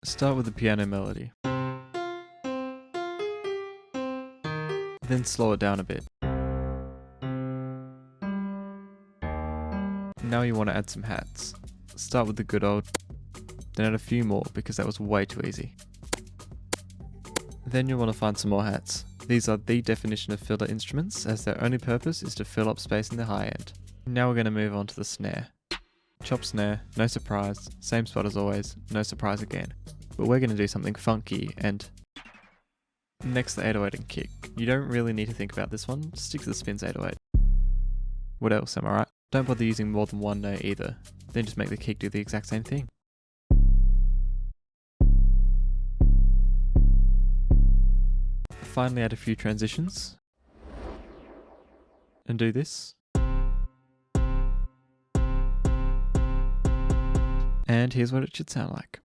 Start with the piano melody. Then slow it down a bit. Now you want to add some hats. Start with the good old, then add a few more because that was way too easy. Then you'll want to find some more hats. These are the definition of filler instruments, as their only purpose is to fill up space in the high end. Now we're going to move on to the snare. Chop snare, no surprise, same spot as always, no surprise again. But we're going to do something funky and... Next, the 808 and kick. You don't really need to think about this one, stick to the spins 808. What else, am I right? Don't bother using more than one note either, then just make the kick do the exact same thing. Finally add a few transitions, and do this. And here's what it should sound like.